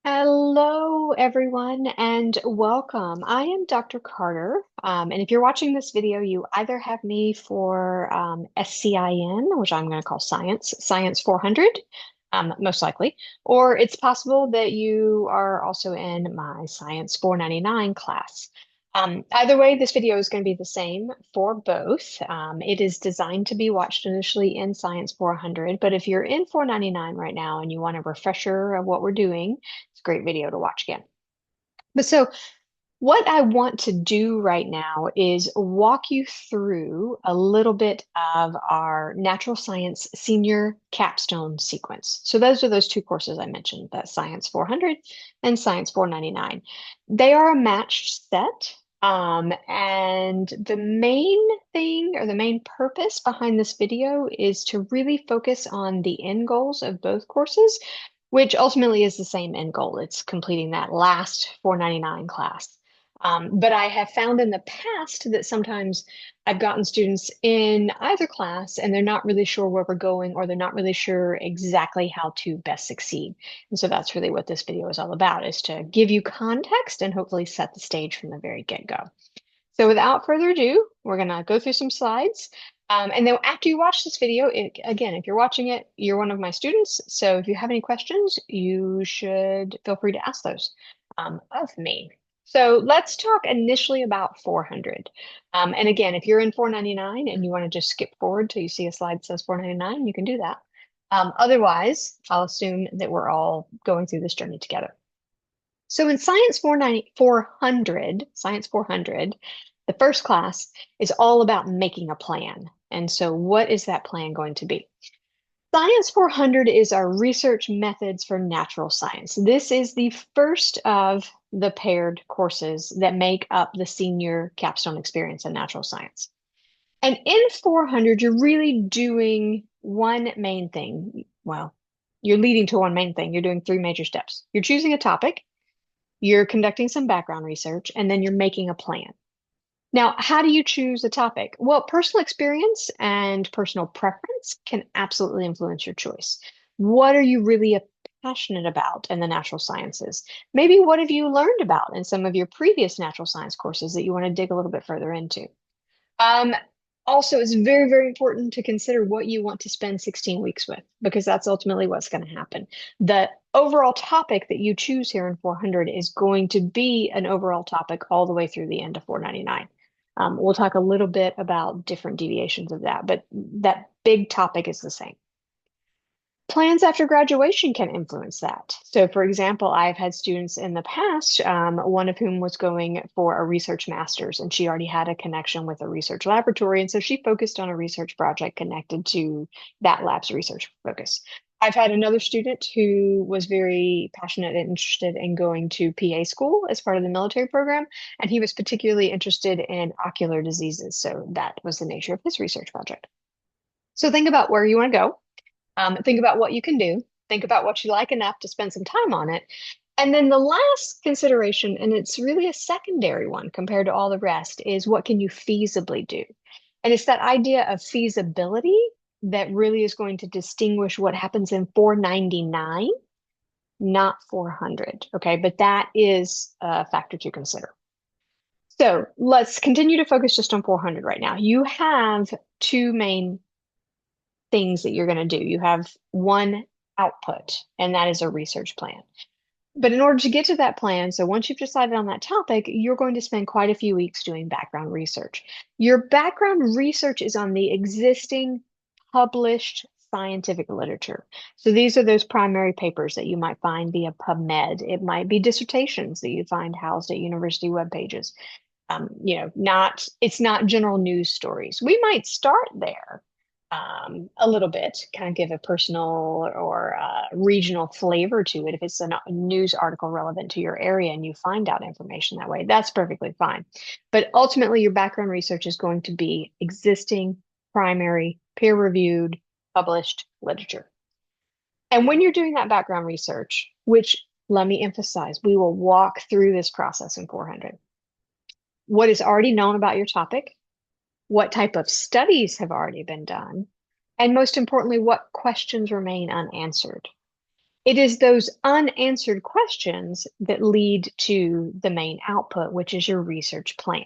Hello, everyone, and welcome. I am Dr. Carter, and if you're watching this video, you either have me for SCIN, which I'm going to call Science 400, most likely, or it's possible that you are also in my Science 499 class. Either way, this video is going to be the same for both. It is designed to be watched initially in Science 400, but if you're in 499 right now and you want a refresher of what we're doing, it's a great video to watch again. But so what I want to do right now is walk you through a little bit of our natural science senior capstone sequence. So those are those two courses I mentioned, that Science 400 and Science 499. They are a matched set. And the main thing or the main purpose behind this video is to really focus on the end goals of both courses, which ultimately is the same end goal. It's completing that last 499 class. But I have found in the past that sometimes I've gotten students in either class and they're not really sure where we're going, or they're not really sure exactly how to best succeed. And so that's really what this video is all about, is to give you context and hopefully set the stage from the very get-go. So without further ado, we're going to go through some slides. And then after you watch this video, again, if you're watching it, you're one of my students. So if you have any questions, you should feel free to ask those of me. So let's talk initially about 400. And again, if you're in 499 and you want to just skip forward till you see a slide that says 499, you can do that. Otherwise, I'll assume that we're all going through this journey together. So in Science 400, the first class is all about making a plan. And so what is that plan going to be? Science 400 is our research methods for natural science. This is the first of the paired courses that make up the senior capstone experience in natural science. And in 400, you're really doing one main thing. Well, you're leading to one main thing. You're doing three major steps. You're choosing a topic, you're conducting some background research, and then you're making a plan. Now, how do you choose a topic? Well, personal experience and personal preference can absolutely influence your choice. What are you really passionate about in the natural sciences? Maybe what have you learned about in some of your previous natural science courses that you want to dig a little bit further into? Um, Also, it's very, very important to consider what you want to spend 16 weeks with, because that's ultimately what's going to happen. The overall topic that you choose here in 400 is going to be an overall topic all the way through the end of 499. We'll talk a little bit about different deviations of that, but that big topic is the same. Plans after graduation can influence that. So, for example, I've had students in the past, one of whom was going for a research master's, and she already had a connection with a research laboratory. And so she focused on a research project connected to that lab's research focus. I've had another student who was very passionate and interested in going to PA school as part of the military program, and he was particularly interested in ocular diseases. So that was the nature of his research project. So think about where you want to go. Think about what you can do. Think about what you like enough to spend some time on it. And then the last consideration, and it's really a secondary one compared to all the rest, is what can you feasibly do? And it's that idea of feasibility that really is going to distinguish what happens in 499, not 400. Okay, but that is a factor to consider. So let's continue to focus just on 400 right now. You have two main things that you're going to do. You have one output, and that is a research plan. But in order to get to that plan, so once you've decided on that topic, you're going to spend quite a few weeks doing background research. Your background research is on the existing published scientific literature. So these are those primary papers that you might find via PubMed. It might be dissertations that you find housed at university web pages. It's not general news stories. We might start there a little bit, kind of give a personal or regional flavor to it. If it's a news article relevant to your area and you find out information that way, that's perfectly fine. But ultimately, your background research is going to be existing, primary, peer-reviewed, published literature. And when you're doing that background research, which let me emphasize, we will walk through this process in 400. What is already known about your topic? What type of studies have already been done? And most importantly, what questions remain unanswered? It is those unanswered questions that lead to the main output, which is your research plan.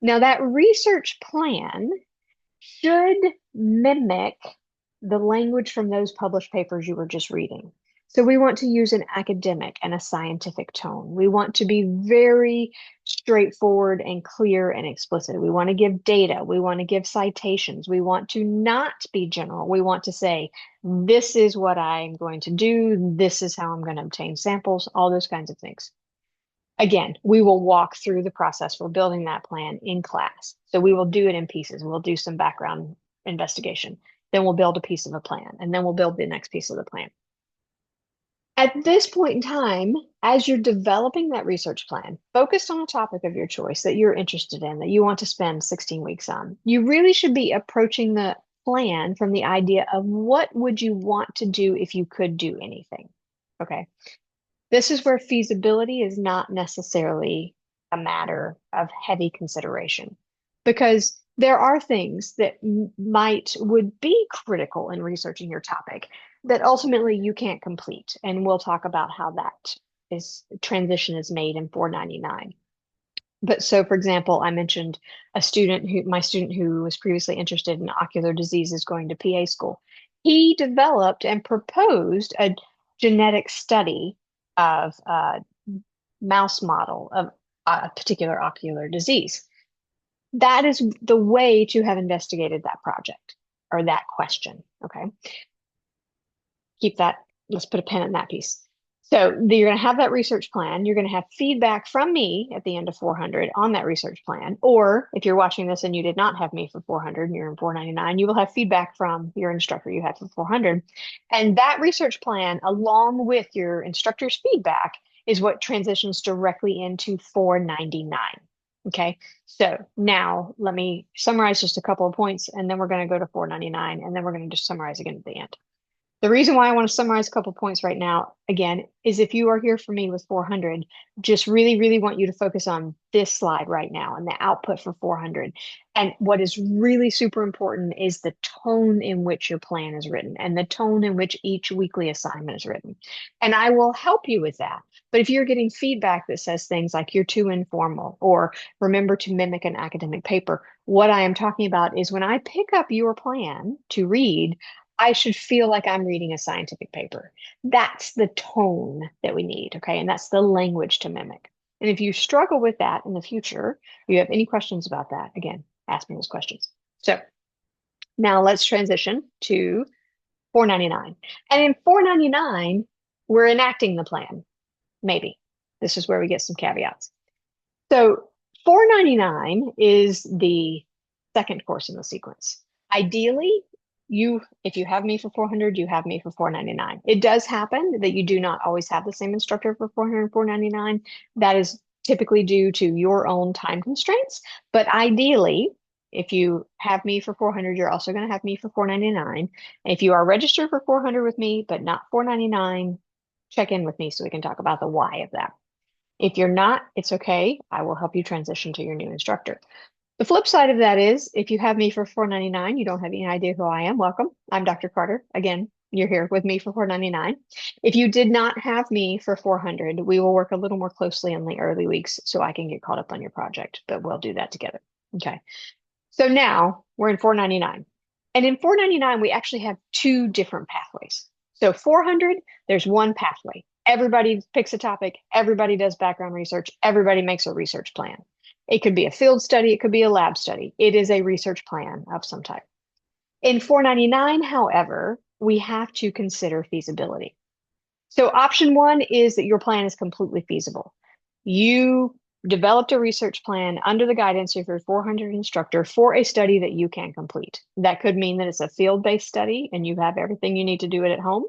Now, that research plan should mimic the language from those published papers you were just reading. So we want to use an academic and a scientific tone. We want to be very straightforward and clear and explicit. We want to give data. We want to give citations. We want to not be general. We want to say, this is what I'm going to do. This is how I'm going to obtain samples, all those kinds of things. Again, we will walk through the process for building that plan in class. So we will do it in pieces. We'll do some background investigation. Then we'll build a piece of a plan, and then we'll build the next piece of the plan. At this point in time, as you're developing that research plan, focused on a topic of your choice that you're interested in, that you want to spend 16 weeks on, you really should be approaching the plan from the idea of what would you want to do if you could do anything. Okay. This is where feasibility is not necessarily a matter of heavy consideration, because there are things that would be critical in researching your topic that ultimately you can't complete. And we'll talk about how that transition is made in 499. But so, for example, I mentioned my student who was previously interested in ocular diseases going to PA school. He developed and proposed a genetic study of a mouse model of a particular ocular disease. That is the way to have investigated that project or that question. Okay. Keep that. Let's put a pin in that piece. So you're going to have that research plan. You're going to have feedback from me at the end of 400 on that research plan. Or if you're watching this and you did not have me for 400 and you're in 499, you will have feedback from your instructor you had for 400. And that research plan, along with your instructor's feedback, is what transitions directly into 499. Okay, so now let me summarize just a couple of points, and then we're going to go to 499, and then we're going to just summarize again at the end. The reason why I want to summarize a couple points right now, again, is if you are here for me with 400, just really, really want you to focus on this slide right now and the output for 400. And what is really super important is the tone in which your plan is written and the tone in which each weekly assignment is written. And I will help you with that. But if you're getting feedback that says things like you're too informal or remember to mimic an academic paper, what I am talking about is when I pick up your plan to read, I should feel like I'm reading a scientific paper. That's the tone that we need, okay? And that's the language to mimic. And if you struggle with that in the future, if you have any questions about that, again, ask me those questions. So now let's transition to 499. And in 499, we're enacting the plan, maybe. This is where we get some caveats. So 499 is the second course in the sequence. Ideally, if you have me for 400, you have me for 499. It does happen that you do not always have the same instructor for 400 and 499. That is typically due to your own time constraints. But ideally, if you have me for 400, you're also going to have me for 499. And if you are registered for 400 with me, but not 499, check in with me so we can talk about the why of that. If you're not, it's okay. I will help you transition to your new instructor. The flip side of that is if you have me for 499, you don't have any idea who I am. Welcome. I'm Dr. Carter. Again, you're here with me for 499. If you did not have me for 400, we will work a little more closely in the early weeks so I can get caught up on your project, but we'll do that together. Okay. So now we're in 499. And in 499, we actually have two different pathways. So 400, there's one pathway. Everybody picks a topic. Everybody does background research. Everybody makes a research plan. It could be a field study. It could be a lab study. It is a research plan of some type. In 499, however, we have to consider feasibility. So option one is that your plan is completely feasible. You developed a research plan under the guidance of your 400 instructor for a study that you can complete. That could mean that it's a field-based study and you have everything you need to do it at home.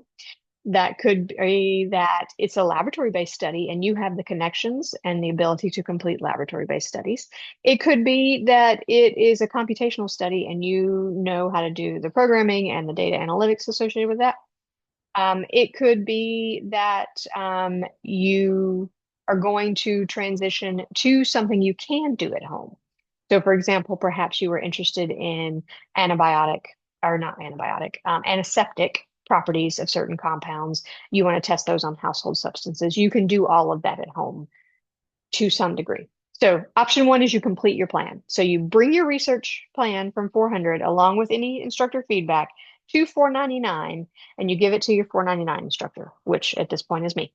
That could be that it's a laboratory-based study and you have the connections and the ability to complete laboratory-based studies. It could be that it is a computational study and you know how to do the programming and the data analytics associated with that. It could be that you are going to transition to something you can do at home. So for example, perhaps you were interested in antiseptic properties of certain compounds. You want to test those on household substances. You can do all of that at home to some degree. So option one is you complete your plan. So you bring your research plan from 400 along with any instructor feedback to 499, and you give it to your 499 instructor, which at this point is me.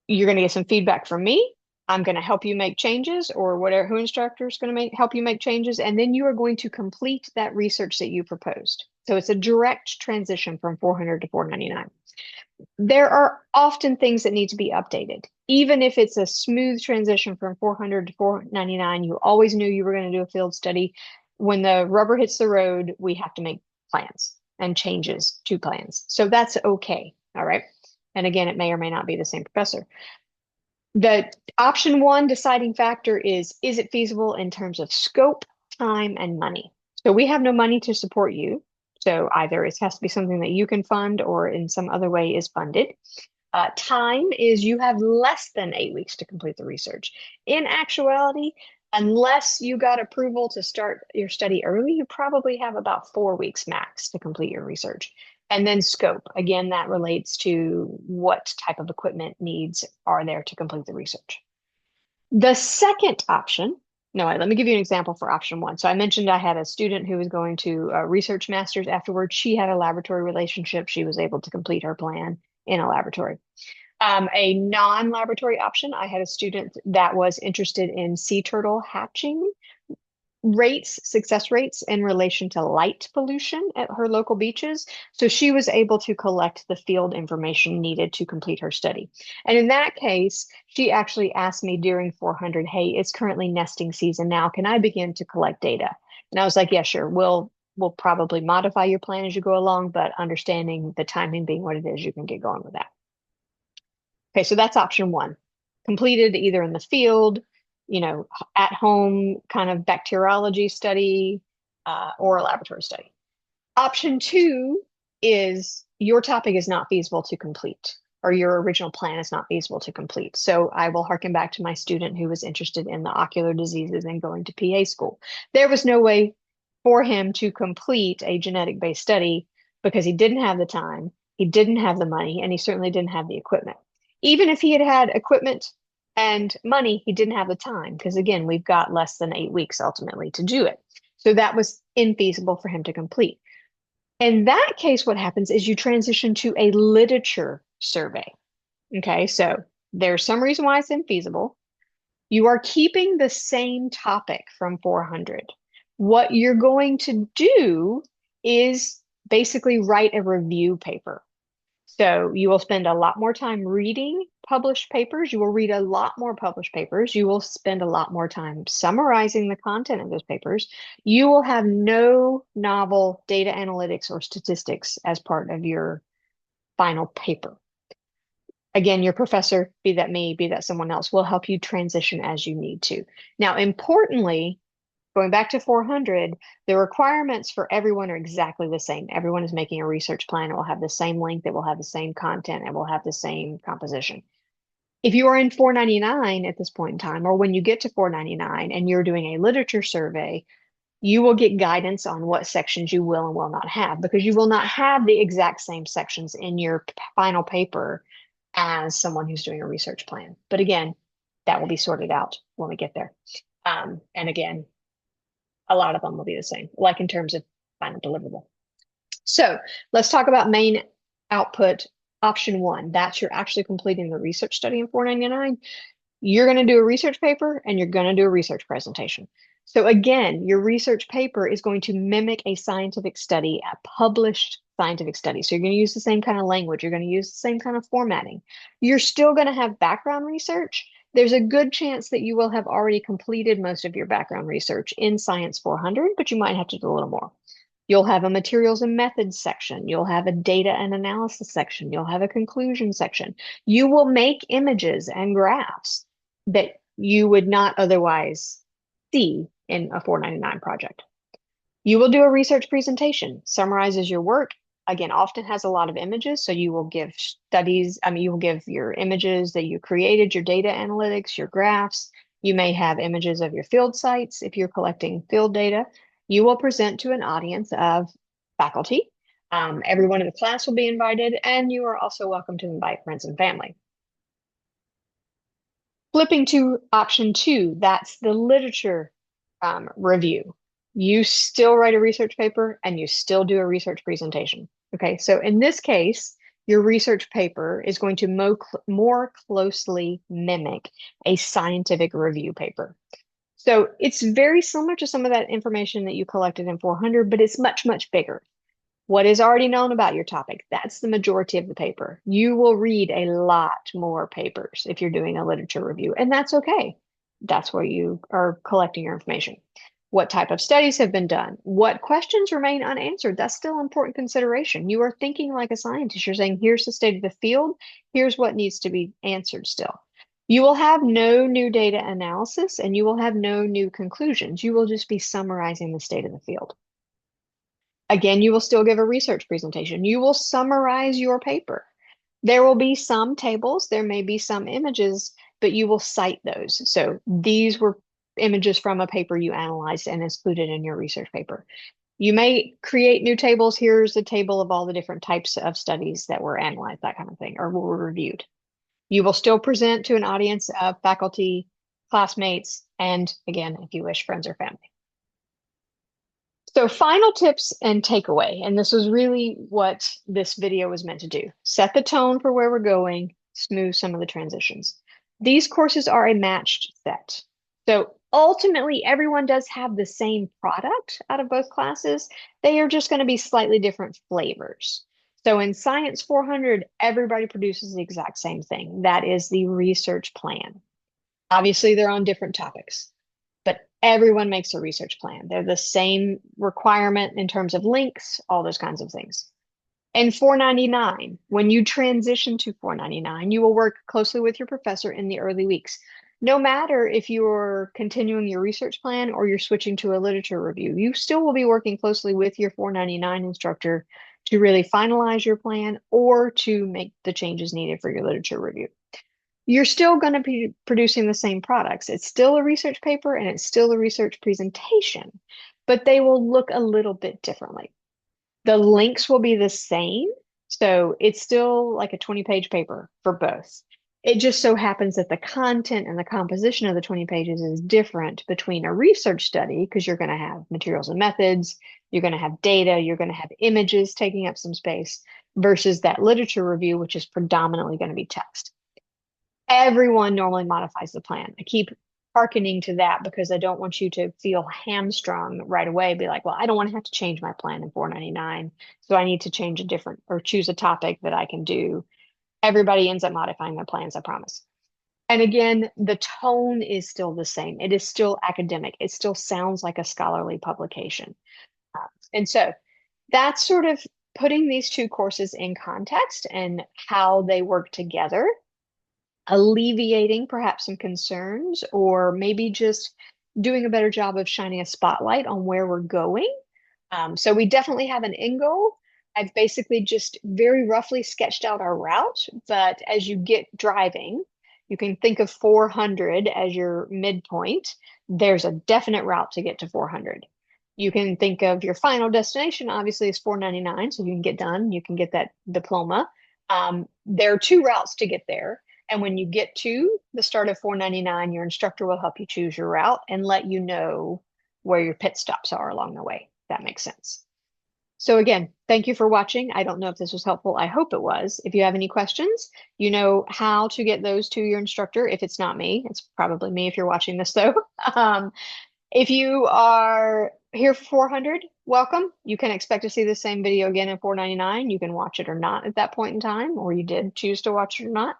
You're going to get some feedback from me. I'm going to help you make changes, or whatever, who instructor is going to help you make changes, and then you are going to complete that research that you proposed. So it's a direct transition from 400 to 499. There are often things that need to be updated. Even if it's a smooth transition from 400 to 499, you always knew you were going to do a field study. When the rubber hits the road, we have to make plans and changes to plans. So that's okay. All right. And again, it may or may not be the same professor. The option one deciding factor is it feasible in terms of scope, time, and money? So we have no money to support you. So either it has to be something that you can fund or in some other way is funded. Time is you have less than 8 weeks to complete the research. In actuality, unless you got approval to start your study early, you probably have about 4 weeks max to complete your research. And then scope, again, that relates to what type of equipment needs are there to complete the research. The second option, no, let me give you an example for option one. So I mentioned I had a student who was going to a research master's afterwards. She had a laboratory relationship. She was able to complete her plan in a laboratory. A non-laboratory option, I had a student that was interested in sea turtle hatching success rates in relation to light pollution at her local beaches. So she was able to collect the field information needed to complete her study. And in that case, she actually asked me during 400, hey, it's currently nesting season now. Can I begin to collect data? And I was like, yeah, sure. We'll probably modify your plan as you go along, but understanding the timing being what it is, you can get going with that. Okay, so that's option one. Completed either in the field, at home kind of bacteriology study, or a laboratory study. Option two is your topic is not feasible to complete, or your original plan is not feasible to complete. So I will harken back to my student who was interested in the ocular diseases and going to PA school. There was no way for him to complete a genetic-based study because he didn't have the time, he didn't have the money, and he certainly didn't have the equipment. Even if he had had equipment and money, he didn't have the time because, again, we've got less than 8 weeks ultimately to do it. So that was infeasible for him to complete. In that case, what happens is you transition to a literature survey. Okay, so there's some reason why it's infeasible. You are keeping the same topic from 400. What you're going to do is basically write a review paper. So you will spend a lot more time reading published papers. You will read a lot more published papers. You will spend a lot more time summarizing the content of those papers. You will have no novel data analytics or statistics as part of your final paper. Again, your professor, be that me, be that someone else, will help you transition as you need to. Now, importantly, going back to 400, the requirements for everyone are exactly the same. Everyone is making a research plan. It will have the same length. It will have the same content. It will have the same composition. If you are in 499 at this point in time, or when you get to 499 and you're doing a literature survey, you will get guidance on what sections you will and will not have, because you will not have the exact same sections in your final paper as someone who's doing a research plan. But again, that will be sorted out when we get there. And again, a lot of them will be the same, like in terms of final deliverable. So let's talk about main output option one. That's you're actually completing the research study in 499. You're going to do a research paper and you're going to do a research presentation. So again, your research paper is going to mimic a scientific study, a published scientific study. So you're going to use the same kind of language. You're going to use the same kind of formatting. You're still going to have background research. There's a good chance that you will have already completed most of your background research in Science 400, but you might have to do a little more. You'll have a materials and methods section. You'll have a data and analysis section. You'll have a conclusion section. You will make images and graphs that you would not otherwise see in a 499 project. You will do a research presentation, summarizes your work. Again, often has a lot of images. So you will give you will give your images that you created, your data analytics, your graphs. You may have images of your field sites if you're collecting field data. You will present to an audience of faculty. Everyone in the class will be invited, and you are also welcome to invite friends and family. Flipping to option two, that's the literature review. You still write a research paper and you still do a research presentation. Okay, so in this case, your research paper is going to more closely mimic a scientific review paper. So it's very similar to some of that information that you collected in 400, but it's much, much bigger. What is already known about your topic? That's the majority of the paper. You will read a lot more papers if you're doing a literature review, and that's okay. That's where you are collecting your information. What type of studies have been done? What questions remain unanswered? That's still important consideration. You are thinking like a scientist. You're saying, here's the state of the field. Here's what needs to be answered still. You will have no new data analysis and you will have no new conclusions. You will just be summarizing the state of the field. Again, you will still give a research presentation. You will summarize your paper. There will be some tables, there may be some images, but you will cite those. So these were images from a paper you analyzed and included in your research paper. You may create new tables. Here's a table of all the different types of studies that were analyzed, that kind of thing, or were reviewed. You will still present to an audience of faculty, classmates, and again, if you wish, friends or family. So final tips and takeaway, and this was really what this video was meant to do. Set the tone for where we're going, smooth some of the transitions. These courses are a matched set. So ultimately, everyone does have the same product out of both classes. They are just going to be slightly different flavors. So in Science 400, everybody produces the exact same thing. That is the research plan. Obviously, they're on different topics, but everyone makes a research plan. They're the same requirement in terms of links, all those kinds of things. And 499, when you transition to 499, you will work closely with your professor in the early weeks. No matter if you're continuing your research plan or you're switching to a literature review, you still will be working closely with your 499 instructor to really finalize your plan or to make the changes needed for your literature review. You're still going to be producing the same products. It's still a research paper and it's still a research presentation, but they will look a little bit differently. The links will be the same. So it's still like a 20-page paper for both. It just so happens that the content and the composition of the 20 pages is different between a research study, because you're going to have materials and methods, you're going to have data, you're going to have images taking up some space, versus that literature review, which is predominantly going to be text. Everyone normally modifies the plan. I keep hearkening to that because I don't want you to feel hamstrung right away. Be like, well, I don't want to have to change my plan in 499. So I need to change a different or choose a topic that I can do. Everybody ends up modifying their plans, I promise. And again, the tone is still the same. It is still academic. It still sounds like a scholarly publication. And so that's sort of putting these two courses in context and how they work together, alleviating perhaps some concerns, or maybe just doing a better job of shining a spotlight on where we're going. So we definitely have an end goal. I've basically just very roughly sketched out our route, but as you get driving, you can think of 400 as your midpoint. There's a definite route to get to 400. You can think of your final destination, obviously, is 499, so you can get done, you can get that diploma. There are two routes to get there. And when you get to the start of 499, your instructor will help you choose your route and let you know where your pit stops are along the way. That makes sense. So again, thank you for watching. I don't know if this was helpful. I hope it was. If you have any questions, you know how to get those to your instructor. If it's not me, it's probably me if you're watching this though. If you are here for 400, welcome. You can expect to see the same video again in 499. You can watch it or not at that point in time, or you did choose to watch it or not.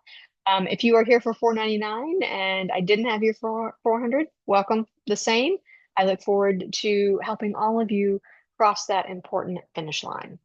If you are here for 499 and I didn't have you for 400, welcome the same. I look forward to helping all of you cross that important finish line.